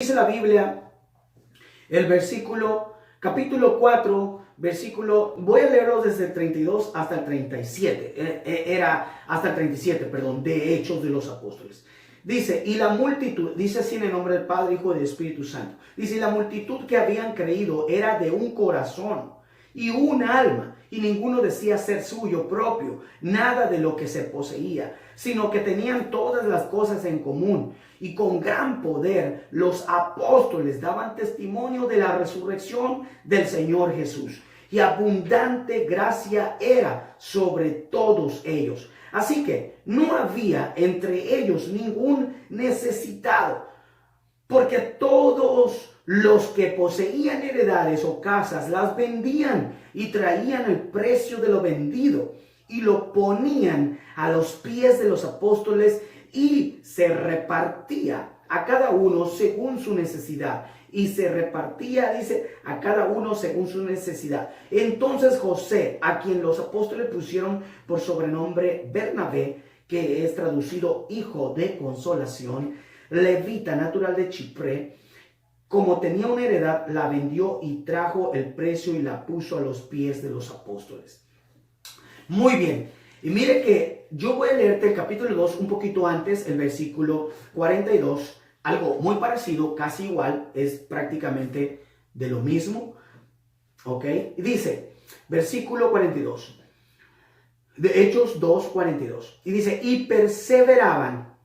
Dice la Biblia, el versículo, capítulo 4, versículo, voy a leerlo desde el 32 hasta el 37, era hasta el 37, perdón, de Hechos de los Apóstoles. Dice, y la multitud, dice así en el nombre del Padre, Hijo y del Espíritu Santo, dice, y la multitud que habían creído era de un corazón y un alma, y ninguno decía ser suyo propio, nada de lo que se poseía, sino que tenían todas las cosas en común, y con gran poder los apóstoles daban testimonio de la resurrección del Señor Jesús, y abundante gracia era sobre todos ellos. Así que no había entre ellos ningún necesitado, porque todos los que poseían heredades o casas las vendían y traían el precio de lo vendido y lo ponían a los pies de los apóstoles, y se repartía a cada uno según su necesidad. Y se repartía, dice, a cada uno según su necesidad. Entonces José, a quien los apóstoles pusieron por sobrenombre Bernabé, que es traducido hijo de consolación, levita natural de Chipre, como tenía una heredad, la vendió y trajo el precio y la puso a los pies de los apóstoles. Muy bien. Y mire que yo voy a leerte el capítulo 2 un poquito antes, el versículo 42, algo muy parecido, casi igual, es prácticamente de lo mismo, ¿ok? Y dice, versículo 42, de Hechos 2, 42, y dice, y perseveraban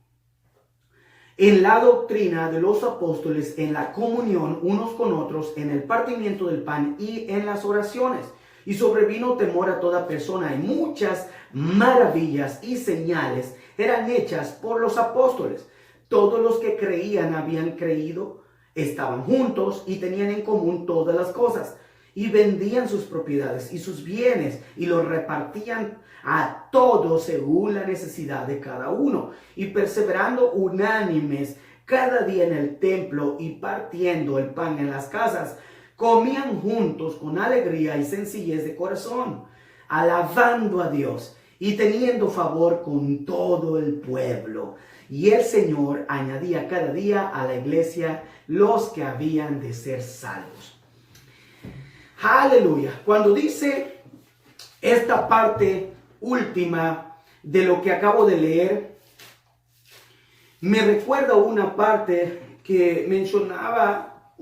en la doctrina de los apóstoles, en la comunión unos con otros, en el partimiento del pan y en las oraciones. Y sobrevino temor a toda persona, y muchas maravillas y señales eran hechas por los apóstoles. Todos los que creían habían creído, estaban juntos y tenían en común todas las cosas. Y vendían sus propiedades y sus bienes y los repartían a todos según la necesidad de cada uno. Y perseverando unánimes cada día en el templo y partiendo el pan en las casas, comían juntos con alegría y sencillez de corazón, alabando a Dios y teniendo favor con todo el pueblo. Y el Señor añadía cada día a la iglesia los que habían de ser salvos. Aleluya. Cuando dice esta parte última de lo que acabo de leer, me recuerda una parte que mencionaba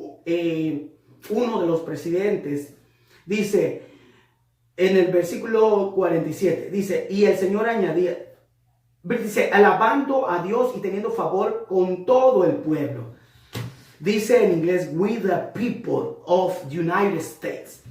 uno de los presidentes. Dice en el versículo 47, dice, y el Señor añadía, dice, alabando a Dios y teniendo favor con todo el pueblo. Dice en inglés, we the people of the United States,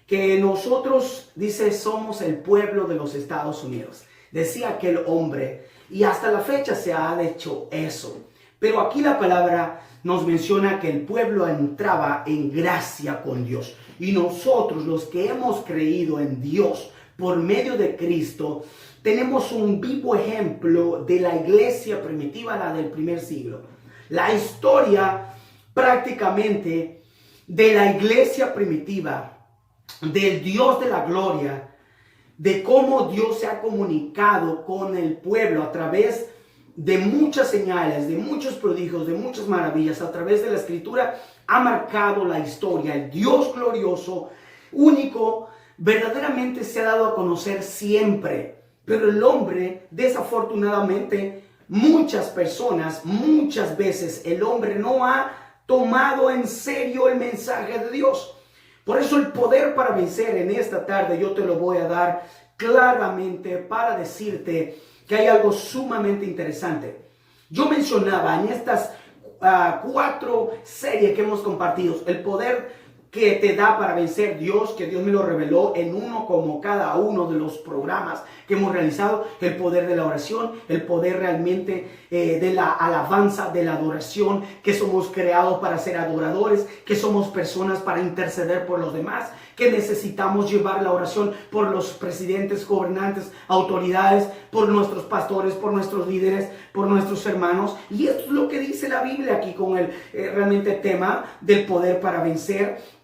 que nosotros, dice, somos el pueblo de los Estados Unidos. Decía aquel hombre, y hasta la fecha se ha hecho eso. Pero aquí la palabra nos menciona que el pueblo entraba en gracia con Dios. Y nosotros, los que hemos creído en Dios por medio de Cristo, tenemos un vivo ejemplo de la iglesia primitiva, la del primer siglo. La historia prácticamente de la iglesia primitiva, del Dios de la gloria, de cómo Dios se ha comunicado con el pueblo a través de muchas señales, de muchos prodigios, de muchas maravillas, a través de la escritura, ha marcado la historia. El Dios glorioso, único, verdaderamente se ha dado a conocer siempre. Pero el hombre, desafortunadamente, muchas personas, muchas veces, el hombre no ha tomado en serio el mensaje de Dios. Por eso el poder para vencer en esta tarde yo te lo voy a dar claramente para decirte que hay algo sumamente interesante. Yo mencionaba en estas 4 series que hemos compartido, el poder que te da para vencer Dios, que Dios me lo reveló en uno como cada uno de los programas que hemos realizado, el poder de la oración, el poder realmente de la alabanza, de la adoración, que somos creados para ser adoradores, que somos personas para interceder por los demás, que necesitamos llevar la oración por los presidentes, gobernantes, autoridades, por nuestros pastores, por nuestros líderes, por nuestros hermanos. Y esto es lo que dice la Biblia aquí con el realmente tema del poder para vencer.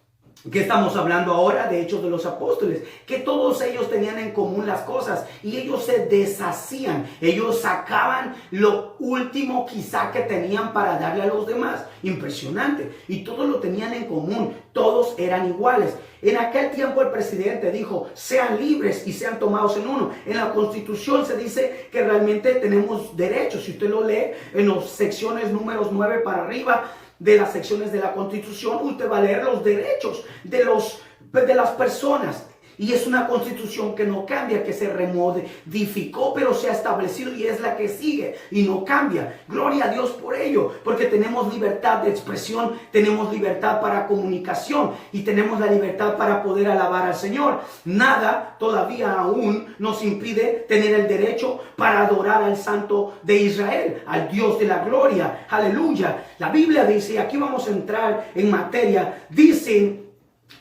¿Qué estamos hablando ahora? De Hechos de los Apóstoles, que todos ellos tenían en común las cosas y ellos se deshacían, ellos sacaban lo último quizá que tenían para darle a los demás. Impresionante. Y todos lo tenían en común, todos eran iguales. En aquel tiempo el presidente dijo, sean libres y sean tomados en uno. En la Constitución se dice que realmente tenemos derechos. Si usted lo lee en las secciones números 9 para arriba, de las secciones de la Constitución, usted va a leer los derechos de las personas. Y es una constitución que no cambia, que se remodificó, pero se ha establecido y es la que sigue y no cambia. Gloria a Dios por ello, porque tenemos libertad de expresión, tenemos libertad para comunicación y tenemos la libertad para poder alabar al Señor. Nada todavía aún nos impide tener el derecho para adorar al Santo de Israel, al Dios de la gloria. Aleluya. La Biblia dice, y aquí vamos a entrar en materia, dice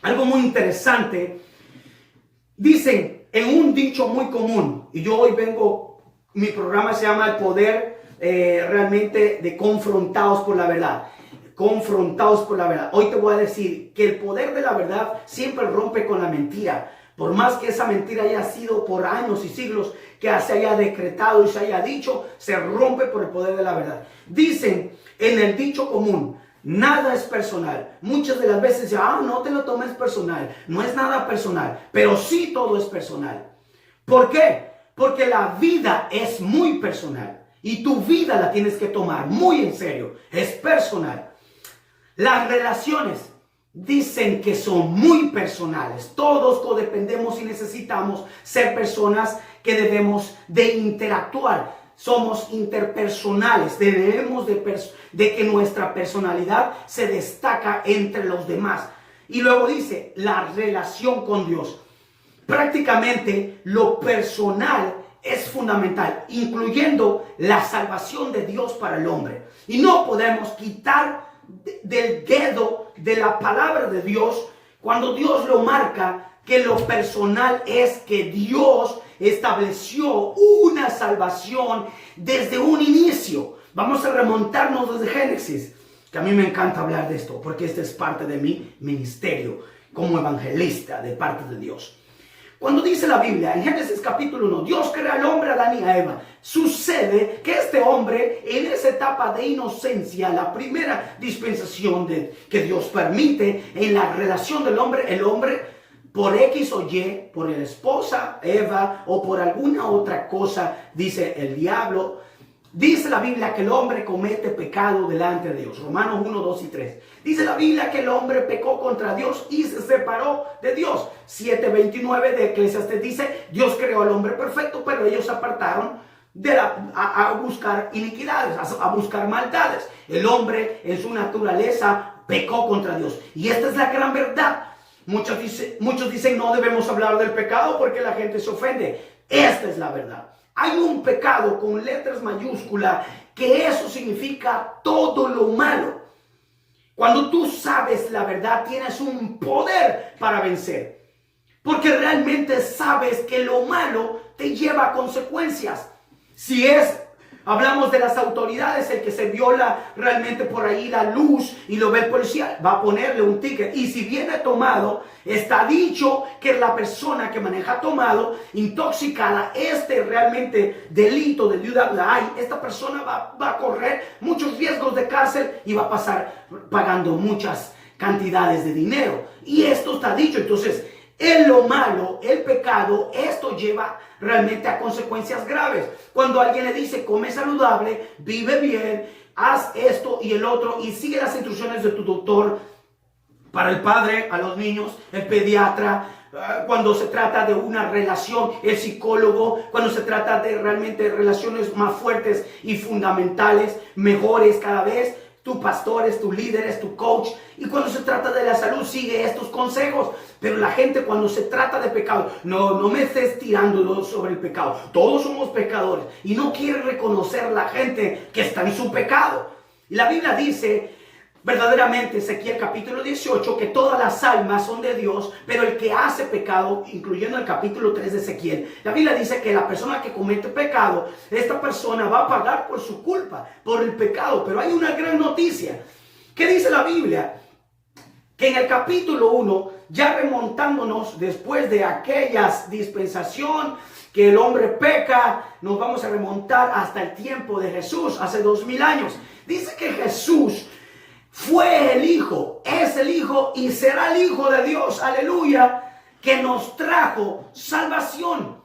algo muy interesante. Dicen en un dicho muy común, y yo hoy mi programa se llama El Poder realmente de Confrontados por la Verdad. Confrontados por la verdad. Hoy te voy a decir que el poder de la verdad siempre rompe con la mentira. Por más que esa mentira haya sido por años y siglos, que se haya decretado y se haya dicho, se rompe por el poder de la verdad. Dicen en el dicho común, nada es personal. Muchas de las veces no te lo tomes personal. No es nada personal, pero sí todo es personal. ¿Por qué? Porque la vida es muy personal y tu vida la tienes que tomar muy en serio. Es personal. Las relaciones dicen que son muy personales. Todos codependemos y necesitamos ser personas que debemos de interactuar. Somos interpersonales, debemos de que nuestra personalidad se destaca entre los demás. Y luego dice, la relación con Dios. Prácticamente lo personal es fundamental, incluyendo la salvación de Dios para el hombre. Y no podemos quitar del dedo de la palabra de Dios cuando Dios lo marca, que lo personal es que Dios estableció una salvación desde un inicio. Vamos a remontarnos desde Génesis, que a mí me encanta hablar de esto, porque este es parte de mi ministerio como evangelista de parte de Dios. Cuando dice la Biblia en Génesis capítulo 1, Dios crea al hombre, a Adán y a Eva. Sucede que este hombre, en esa etapa de inocencia, la primera dispensación que Dios permite en la relación del hombre, el hombre por X o Y, por la esposa Eva o por alguna otra cosa, dice el diablo, dice la Biblia que el hombre comete pecado delante de Dios. Romanos 1, 2 y 3. Dice la Biblia que el hombre pecó contra Dios y se separó de Dios. 7:29 de Eclesiastés dice, Dios creó al hombre perfecto, pero ellos se apartaron a buscar iniquidades, a buscar maldades. El hombre en su naturaleza pecó contra Dios. Y esta es la gran verdad. Muchos dicen no debemos hablar del pecado porque la gente se ofende. Esta es la verdad. Hay un pecado con letras mayúsculas que eso significa todo lo malo. Cuando tú sabes la verdad, tienes un poder para vencer. Porque realmente sabes que lo malo te lleva a consecuencias. Hablamos de las autoridades, el que se viola realmente por ahí la luz y lo ve el policía, va a ponerle un ticket. Y si viene tomado, está dicho que la persona que maneja tomado, intoxicada, realmente delito de DUI, esta persona va a correr muchos riesgos de cárcel y va a pasar pagando muchas cantidades de dinero. Y esto está dicho. Entonces, en lo malo, el pecado, esto lleva realmente a consecuencias graves. Cuando alguien le dice, come saludable, vive bien, haz esto y el otro y sigue las instrucciones de tu doctor, para el padre, a los niños, el pediatra, cuando se trata de una relación, el psicólogo, cuando se trata de realmente relaciones más fuertes y fundamentales, mejores cada vez, tus pastores, tus líderes, tu coach. Y cuando se trata de la salud, sigue estos consejos. Pero la gente, cuando se trata de pecado, no me estés tirando sobre el pecado. Todos somos pecadores y no quiere reconocer la gente que está en su pecado. Y la Biblia dice verdaderamente, Ezequiel capítulo 18, que todas las almas son de Dios, pero el que hace pecado, incluyendo el capítulo 3 de Ezequiel, la Biblia dice que la persona que comete pecado, esta persona va a pagar por su culpa, por el pecado. Pero hay una gran noticia. ¿Qué dice la Biblia? que en el capítulo 1, ya remontándonos después de aquella dispensación que el hombre peca, nos vamos a remontar hasta el tiempo de Jesús, hace 2000 años. Dice que Jesús fue el Hijo, es el Hijo y será el Hijo de Dios, aleluya, que nos trajo salvación.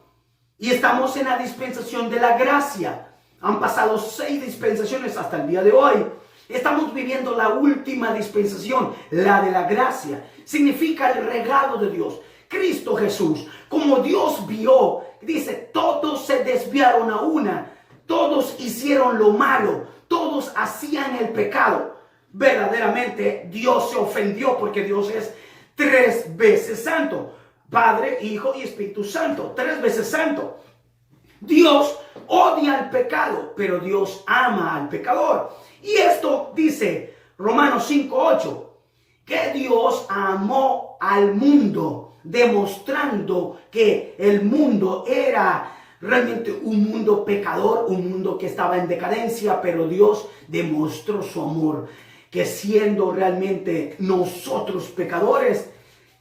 Y estamos en la dispensación de la gracia. Han pasado 6 dispensaciones hasta el día de hoy. Estamos viviendo la última dispensación, la de la gracia. Significa el regalo de Dios. Cristo Jesús, como Dios vio, dice, todos se desviaron a una, todos hicieron lo malo, todos hacían el pecado. Verdaderamente Dios se ofendió porque Dios es 3 veces santo. Padre, Hijo y Espíritu Santo, 3 veces santo. Dios odia al pecado, pero Dios ama al pecador. Y esto dice Romanos 5:8, que Dios amó al mundo, demostrando que el mundo era realmente un mundo pecador, un mundo que estaba en decadencia, pero Dios demostró su amor, que siendo realmente nosotros pecadores,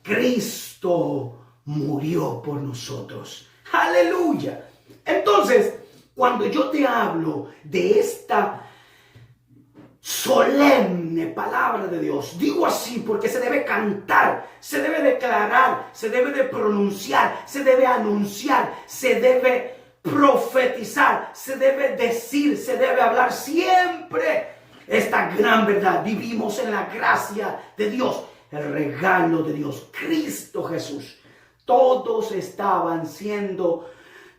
Cristo murió por nosotros. ¡Aleluya! Entonces, cuando yo te hablo de esta solemne palabra de Dios, digo así porque se debe cantar, se debe declarar, se debe de pronunciar, se debe anunciar, se debe profetizar, se debe decir, se debe hablar siempre esta gran verdad. Vivimos en la gracia de Dios, el regalo de Dios, Cristo Jesús. Todos estaban siendo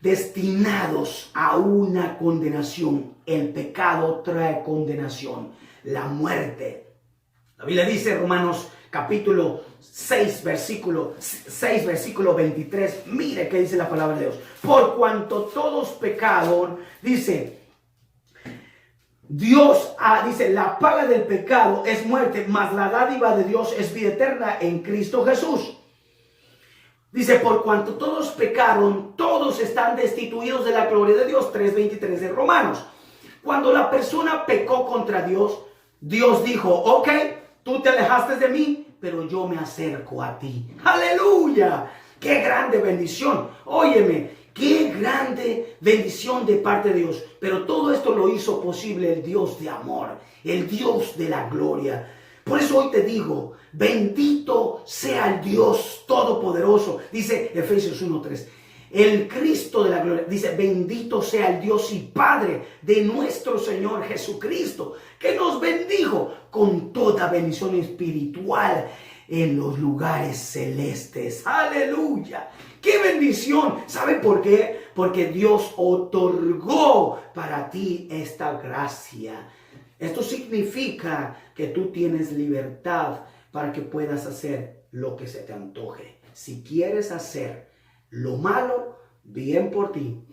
destinados a una condenación. El pecado trae condenación, la muerte. La Biblia dice, Romanos capítulo 6, versículo 23. Mire qué dice la palabra de Dios. Por cuanto todos pecaron, dice, dice, la paga del pecado es muerte, mas la dádiva de Dios es vida eterna en Cristo Jesús. Dice, por cuanto todos pecaron, todos están destituidos de la gloria de Dios. 3:23 de Romanos. Cuando la persona pecó contra Dios, Dios dijo, ok, tú te alejaste de mí, pero yo me acerco a ti. ¡Aleluya! ¡Qué grande bendición! Óyeme, qué grande bendición de parte de Dios. Pero todo esto lo hizo posible el Dios de amor, el Dios de la gloria. Por eso hoy te digo, bendito sea el Dios Todopoderoso. Dice Efesios 1:3. El Cristo de la gloria. Dice, bendito sea el Dios y Padre de nuestro Señor Jesucristo, que nos bendijo con toda bendición espiritual en los lugares celestes. ¡Aleluya! ¡Qué bendición! ¿Sabe por qué? Porque Dios otorgó para ti esta gracia. Esto significa que tú tienes libertad para que puedas hacer lo que se te antoje. Si quieres hacer lo malo, bien por ti.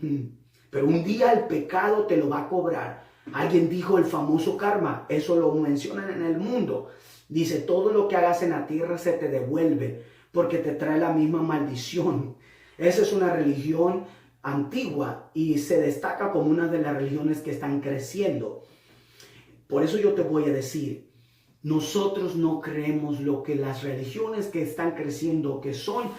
Pero un día el pecado te lo va a cobrar. Alguien dijo el famoso karma. Eso lo mencionan en el mundo. Dice, todo lo que hagas en la tierra se te devuelve porque te trae la misma maldición. Esa es una religión antigua y se destaca como una de las religiones que están creciendo. Por eso yo te voy a decir, nosotros no creemos lo que las religiones que están creciendo, que son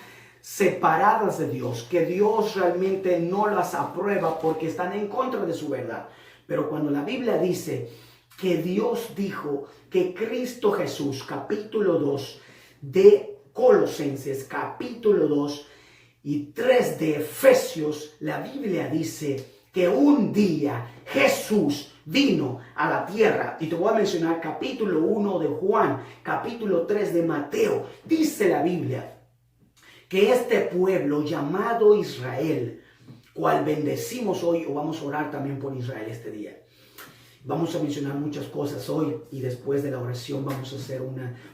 separadas de Dios, que Dios realmente no las aprueba porque están en contra de su verdad. Pero cuando la Biblia dice que Dios dijo que Cristo Jesús, capítulo 2 de Colosenses, capítulo 2 y 3 de Efesios, la Biblia dice que un día Jesús vino a la tierra. Y te voy a mencionar capítulo 1 de Juan, capítulo 3 de Mateo. Dice la Biblia que este pueblo llamado Israel, cual bendecimos hoy, o vamos a orar también por Israel este día. Vamos a mencionar muchas cosas hoy y después de la oración vamos a hacer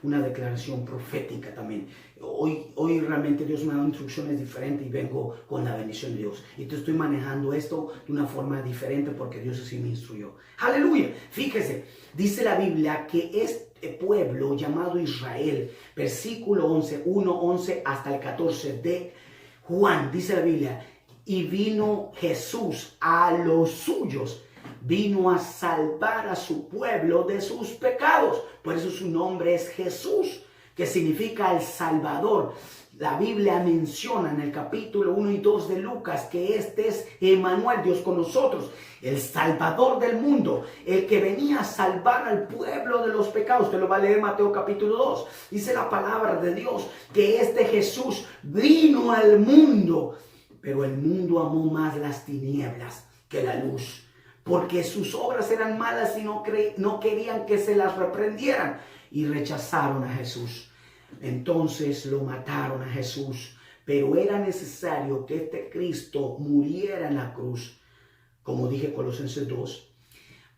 una declaración profética también. Hoy realmente Dios me ha dado instrucciones diferentes y vengo con la bendición de Dios. Y te estoy manejando esto de una forma diferente porque Dios así me instruyó. ¡Aleluya! Fíjese, dice la Biblia que este pueblo llamado Israel, versículo 11 hasta el 14 de Juan, dice la Biblia, y vino Jesús a los suyos. Vino a salvar a su pueblo de sus pecados. Por eso su nombre es Jesús. que significa el Salvador. La Biblia menciona en el capítulo 1 y 2 de Lucas que este es Emmanuel, Dios con nosotros, el Salvador del mundo, el que venía a salvar al pueblo de los pecados. Usted lo va a leer en Mateo capítulo 2. Dice la palabra de Dios que este Jesús vino al mundo, pero el mundo amó más las tinieblas que la luz, porque sus obras eran malas y no querían que se las reprendieran, y rechazaron a Jesús. Entonces lo mataron a Jesús, pero era necesario que este Cristo muriera en la cruz, como dije Colosenses 2,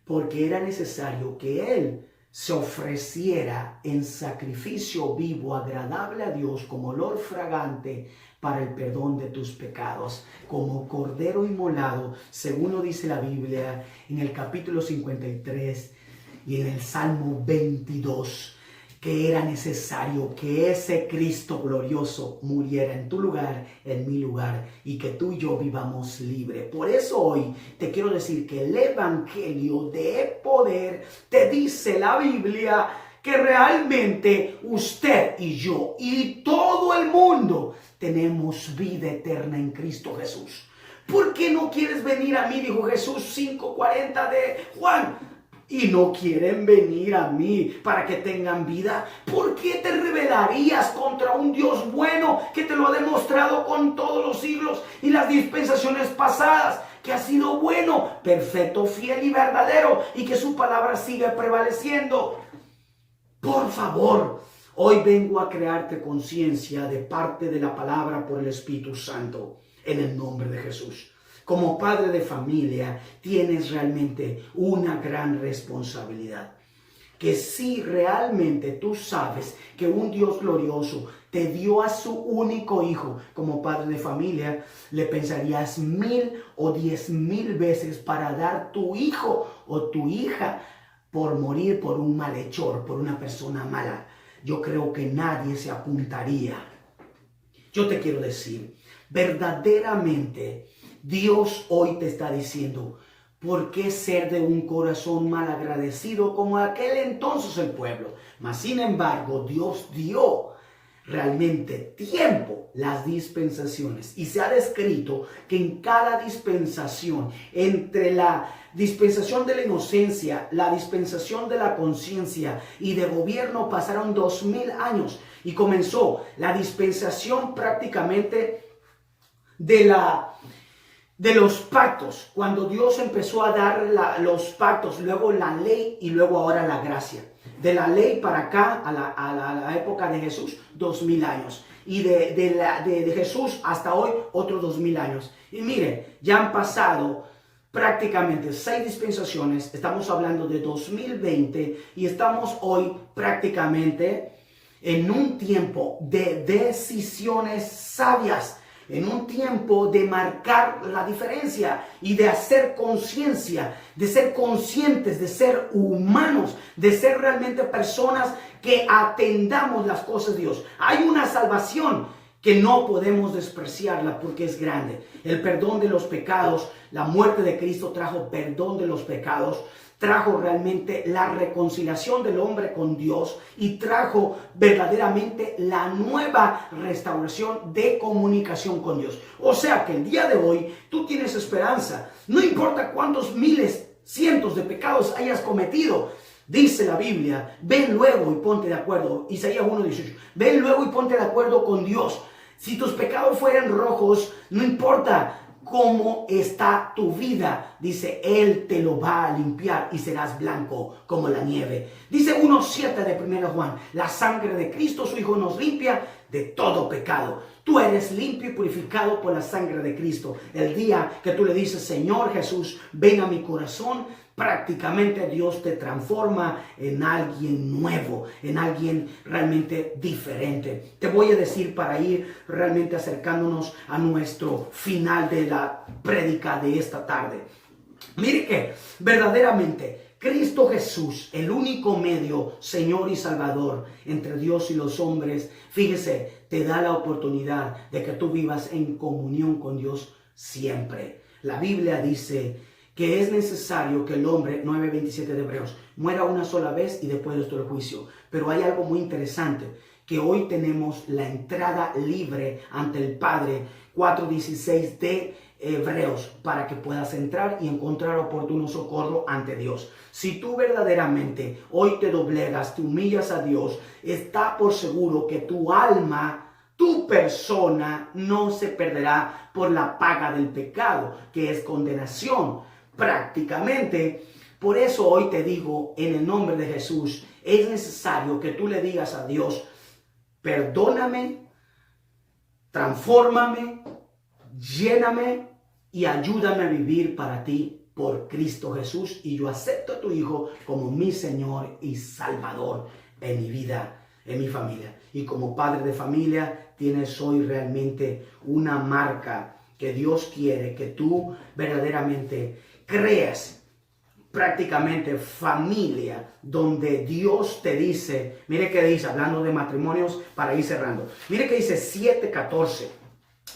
porque era necesario que Él se ofreciera en sacrificio vivo, agradable a Dios, como olor fragante para el perdón de tus pecados, como cordero inmolado, según lo dice la Biblia en el capítulo 53 y en el Salmo 22. Que era necesario que ese Cristo glorioso muriera en tu lugar, en mi lugar, y que tú y yo vivamos libre. Por eso hoy te quiero decir que el evangelio de poder te dice la Biblia que realmente usted y yo y todo el mundo tenemos vida eterna en Cristo Jesús. ¿Por qué no quieres venir a mí? Dijo Jesús 5:40 de Juan. Y no quieren venir a mí para que tengan vida. ¿Por qué te rebelarías contra un Dios bueno que te lo ha demostrado con todos los siglos y las dispensaciones pasadas? Que ha sido bueno, perfecto, fiel y verdadero, y que su palabra sigue prevaleciendo. Por favor, hoy vengo a crearte conciencia de parte de la palabra por el Espíritu Santo, en el nombre de Jesús. Como padre de familia, tienes realmente una gran responsabilidad. Que si realmente tú sabes que un Dios glorioso te dio a su único hijo, como padre de familia, le pensarías 1000 o 10,000 veces para dar tu hijo o tu hija por morir por un malhechor, por una persona mala. Yo creo que nadie se apuntaría. Yo te quiero decir, verdaderamente, Dios hoy te está diciendo, ¿por qué ser de un corazón malagradecido como aquel entonces el pueblo? Mas sin embargo, Dios dio realmente tiempo, las dispensaciones, y se ha descrito que en cada dispensación, entre la dispensación de la inocencia, la dispensación de la conciencia y de gobierno, pasaron 2000 años y comenzó la dispensación prácticamente de los pactos, cuando Dios empezó a dar los pactos, luego la ley y luego ahora la gracia. De la ley para acá, a la época de Jesús, 2000 años. Y de Jesús hasta hoy, otros 2000 años. Y mire, ya han pasado prácticamente 6 dispensaciones. Estamos hablando de 2020 y estamos hoy prácticamente en un tiempo de decisiones sabias. En un tiempo de marcar la diferencia y de hacer conciencia, de ser conscientes, de ser humanos, de ser realmente personas que atendamos las cosas de Dios. Hay una salvación que no podemos despreciarla porque es grande. El perdón de los pecados, la muerte de Cristo trajo perdón de los pecados, trajo realmente la reconciliación del hombre con Dios y trajo verdaderamente la nueva restauración de comunicación con Dios. O sea que el día de hoy tú tienes esperanza. No importa cuántos miles, cientos de pecados hayas cometido. Dice la Biblia, ven luego y ponte de acuerdo. Isaías 1:18. Ven luego y ponte de acuerdo con Dios. Si tus pecados fueran rojos, no importa cómo está tu vida, dice, Él te lo va a limpiar y serás blanco como la nieve. Dice 1:7 de 1 Juan, la sangre de Cristo, su Hijo, nos limpia de todo pecado. Tú eres limpio y purificado por la sangre de Cristo. El día que tú le dices, Señor Jesús, ven a mi corazón, prácticamente Dios te transforma en alguien nuevo, en alguien realmente diferente. Te voy a decir para ir realmente acercándonos a nuestro final de la prédica de esta tarde. Mire que verdaderamente Cristo Jesús, el único medio, Señor y Salvador entre Dios y los hombres, fíjese, te da la oportunidad de que tú vivas en comunión con Dios siempre. La Biblia dice que es necesario que el hombre, 9:27 de Hebreos, muera una sola vez y después de esto el juicio. Pero hay algo muy interesante, que hoy tenemos la entrada libre ante el Padre, 4:16 de Hebreos, para que puedas entrar y encontrar oportuno socorro ante Dios. Si tú verdaderamente hoy te doblegas, te humillas a Dios, está por seguro que tu alma, tu persona no se perderá por la paga del pecado, que es condenación. Prácticamente, por eso hoy te digo, en el nombre de Jesús, es necesario que tú le digas a Dios: perdóname, transfórmame, lléname y ayúdame a vivir para ti por Cristo Jesús. Y yo acepto a tu Hijo como mi Señor y Salvador en mi vida, en mi familia. Y como padre de familia, tienes hoy realmente una marca que Dios quiere que tú verdaderamente creas. Prácticamente familia, donde Dios te dice, mire que dice, hablando de matrimonios, para ir cerrando, mire que dice 7:14.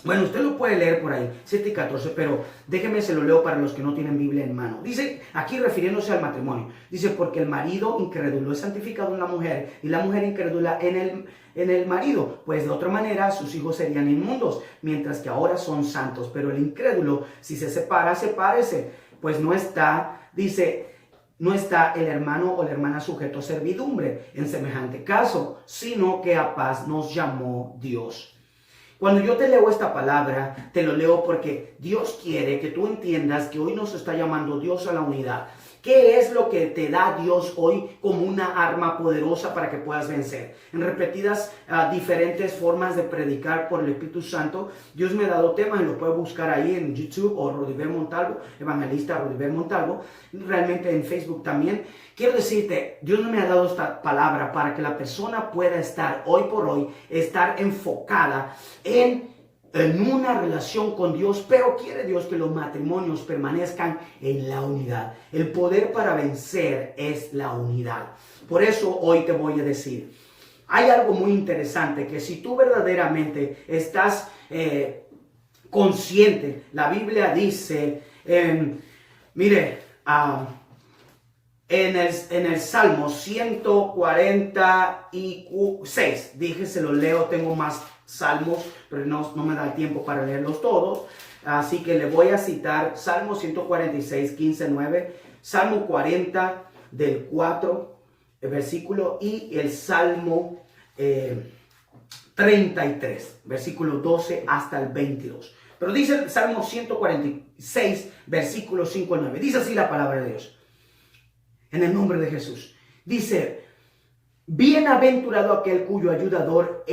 Bueno, usted lo puede leer por ahí, 7:14, pero déjeme se lo leo para los que no tienen Biblia en mano. Dice, aquí refiriéndose al matrimonio, dice: porque el marido incrédulo es santificado en la mujer, y la mujer incrédula en el marido, pues de otra manera sus hijos serían inmundos, mientras que ahora son santos. Pero el incrédulo, si se separa, sepárese, pues no está, dice, no está el hermano o la hermana sujeto a servidumbre en semejante caso, sino que a paz nos llamó Dios. Cuando yo te leo esta palabra, te lo leo porque Dios quiere que tú entiendas que hoy nos está llamando Dios a la unidad. ¿Qué es lo que te da Dios hoy como una arma poderosa para que puedas vencer? En repetidas diferentes formas de predicar por el Espíritu Santo, Dios me ha dado temas y lo puedes buscar ahí en YouTube o Rodiver Montalvo, evangelista Rodiver Montalvo, realmente en Facebook también. Quiero decirte, Dios me ha dado esta palabra para que la persona pueda estar hoy por hoy, estar enfocada en una relación con Dios, pero quiere Dios que los matrimonios permanezcan en la unidad. El poder para vencer es la unidad. Por eso hoy te voy a decir, hay algo muy interesante, que si tú verdaderamente estás consciente, la Biblia dice, mire, en el Salmo 146, dije, se lo leo, tengo más salmos, pero no me da tiempo para leerlos todos, así que le voy a citar Salmo 146, 15, 9, Salmo 40 del 4 versículo, y el Salmo 33, versículo 12 hasta el 22. Pero dice el Salmo 146, versículo 5 al 9, dice así la palabra de Dios, en el nombre de Jesús. Dice: bienaventurado aquel cuyo ayudador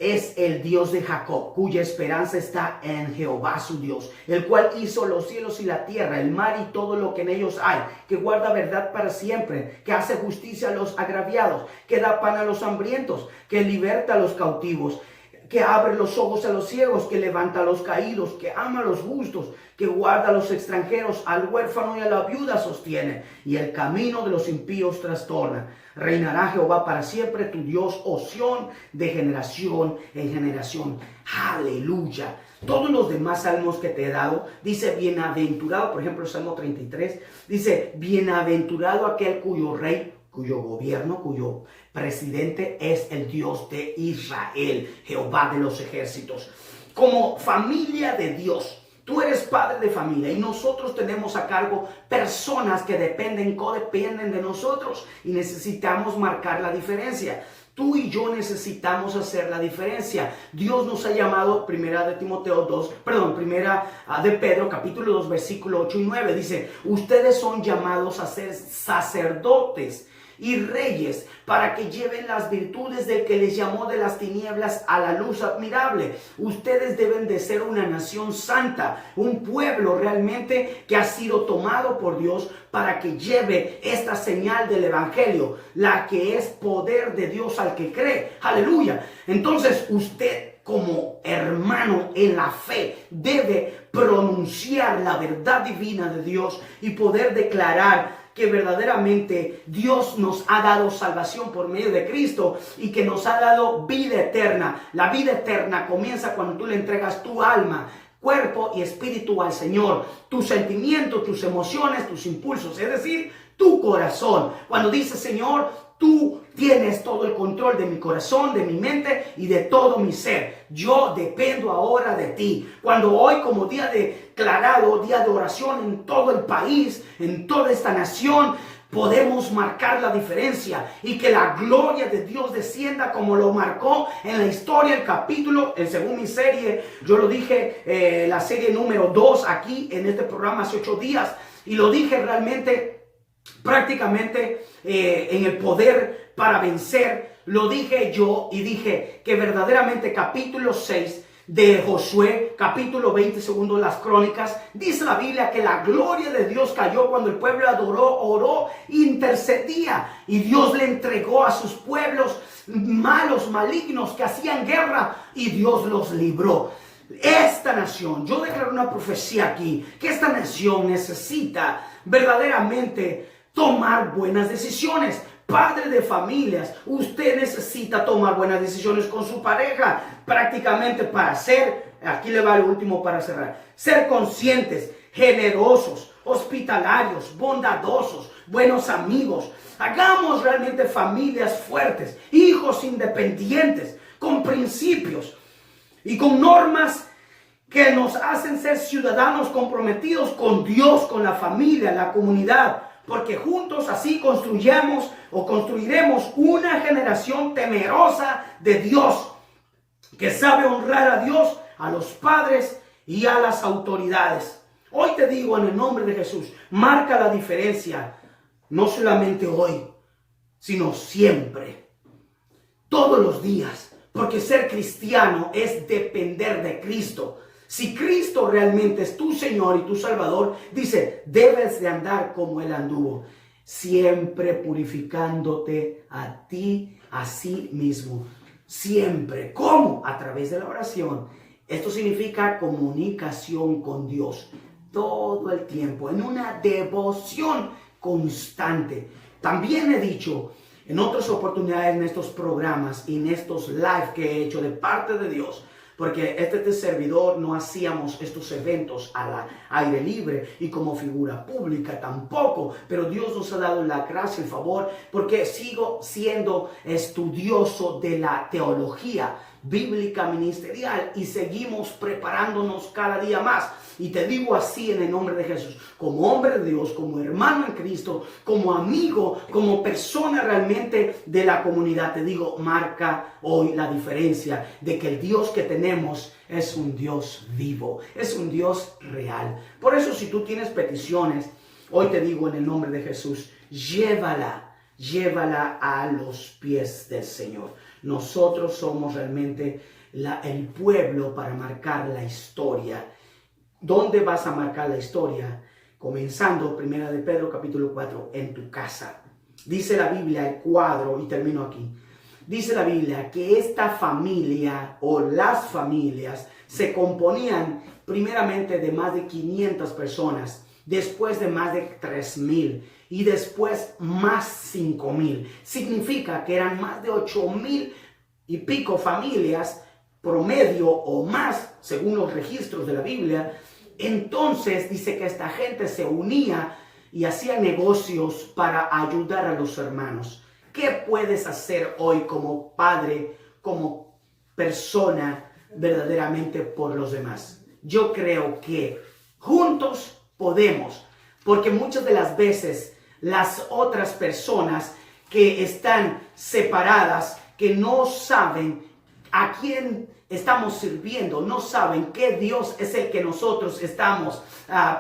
es el Dios de Jacob, cuya esperanza está en Jehová su Dios, el cual hizo los cielos y la tierra, el mar y todo lo que en ellos hay, que guarda verdad para siempre, que hace justicia a los agraviados, que da pan a los hambrientos, que liberta a los cautivos, que abre los ojos a los ciegos, que levanta a los caídos, que ama a los justos, que guarda a los extranjeros, al huérfano y a la viuda sostiene, y el camino de los impíos trastorna. Reinará Jehová para siempre, tu Dios, oh Sión, de generación en generación. Aleluya. Todos los demás salmos que te he dado, dice bienaventurado, por ejemplo el Salmo 33, dice bienaventurado aquel cuyo rey, cuyo gobierno, cuyo presidente es el Dios de Israel, Jehová de los ejércitos. Como familia de Dios, tú eres padre de familia y nosotros tenemos a cargo personas que dependen, codependen de nosotros, y necesitamos marcar la diferencia. Tú y yo necesitamos hacer la diferencia. Dios nos ha llamado, primera de Pedro, capítulo 2, versículo 8 y 9. Dice: ustedes son llamados a ser sacerdotes y reyes para que lleven las virtudes del que les llamó de las tinieblas a la luz admirable. Ustedes deben de ser una nación santa, un pueblo realmente que ha sido tomado por Dios para que lleve esta señal del evangelio, la que es poder de Dios al que cree. Aleluya. Entonces usted, como hermano en la fe, debe pronunciar la verdad divina de Dios y poder declarar que verdaderamente Dios nos ha dado salvación por medio de Cristo y que nos ha dado vida eterna. La vida eterna comienza cuando tú le entregas tu alma, cuerpo y espíritu al Señor. Tus sentimientos, tus emociones, tus impulsos, es decir, tu corazón. Cuando dices, Señor, tú tienes todo el control de mi corazón, de mi mente y de todo mi ser. Yo dependo ahora de ti. Cuando hoy, como día declarado, día de oración en todo el país, en toda esta nación, podemos marcar la diferencia y que la gloria de Dios descienda como lo marcó en la historia, el capítulo, según mi serie, yo lo dije, la serie número 2 aquí en este programa hace 8 días y lo dije realmente prácticamente en el poder para vencer, lo dije yo y dije que verdaderamente capítulo 6 de Josué, capítulo 20, segundo las crónicas, dice la Biblia que la gloria de Dios cayó cuando el pueblo adoró, oró, intercedía y Dios le entregó a sus pueblos malos, malignos que hacían guerra y Dios los libró. Esta nación, yo declaro una profecía aquí, que esta nación necesita verdaderamente tomar buenas decisiones. Padre de familias, usted necesita tomar buenas decisiones con su pareja, prácticamente para ser, aquí le va lo último para cerrar, ser conscientes, generosos, hospitalarios, bondadosos, buenos amigos. Hagamos realmente familias fuertes, hijos independientes, con principios y con normas que nos hacen ser ciudadanos comprometidos con Dios, con la familia, la comunidad. Porque juntos así construiremos una generación temerosa de Dios, que sabe honrar a Dios, a los padres y a las autoridades. Hoy te digo en el nombre de Jesús, marca la diferencia, no solamente hoy, sino siempre, todos los días, porque ser cristiano es depender de Cristo. Si Cristo realmente es tu Señor y tu Salvador, dice, debes de andar como Él anduvo, siempre purificándote a ti, a sí mismo. Siempre. ¿Cómo? A través de la oración. Esto significa comunicación con Dios todo el tiempo, en una devoción constante. También he dicho en otras oportunidades, en estos programas y en estos live que he hecho de parte de Dios, porque este servidor no hacíamos estos eventos al aire libre y como figura pública tampoco, pero Dios nos ha dado la gracia y el favor porque sigo siendo estudioso de la teología bíblica ministerial y seguimos preparándonos cada día más. Y te digo así en el nombre de Jesús, como hombre de Dios, como hermano en Cristo, como amigo, como persona realmente de la comunidad, te digo, marca hoy la diferencia de que el Dios que tenemos es un Dios vivo, es un Dios real. Por eso si tú tienes peticiones, hoy te digo en el nombre de Jesús, llévala a los pies del Señor. Nosotros somos realmente el pueblo para marcar la historia. ¿Dónde vas a marcar la historia? Comenzando, 1 de Pedro capítulo 4, en tu casa. Dice la Biblia, el cuadro, y termino aquí. Dice la Biblia que esta familia o las familias se componían primeramente de más de 500 personas, después de más de 3,000 y después más 5,000. Significa que eran más de 8,000 y pico familias promedio o más, según los registros de la Biblia. Entonces dice que esta gente se unía y hacía negocios para ayudar a los hermanos. ¿Qué puedes hacer hoy como padre, como persona verdaderamente por los demás? Yo creo que juntos podemos, porque muchas de las veces las otras personas que están separadas, que no saben a quién estamos sirviendo, no saben qué Dios es el que nosotros estamos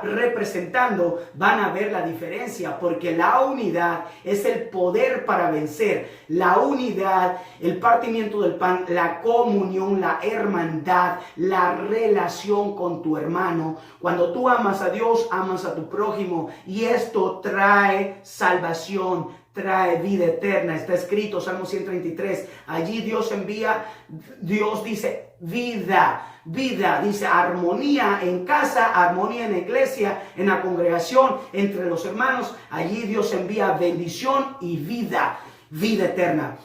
representando, van a ver la diferencia, porque la unidad es el poder para vencer. La unidad, el partimiento del pan, la comunión, la hermandad, la relación con tu hermano. Cuando tú amas a Dios, amas a tu prójimo, y esto trae salvación, trae vida eterna. Está escrito, Salmo 133, allí Dios dice vida, dice armonía en casa, armonía en la iglesia, en la congregación, entre los hermanos. Allí Dios envía bendición y vida eterna.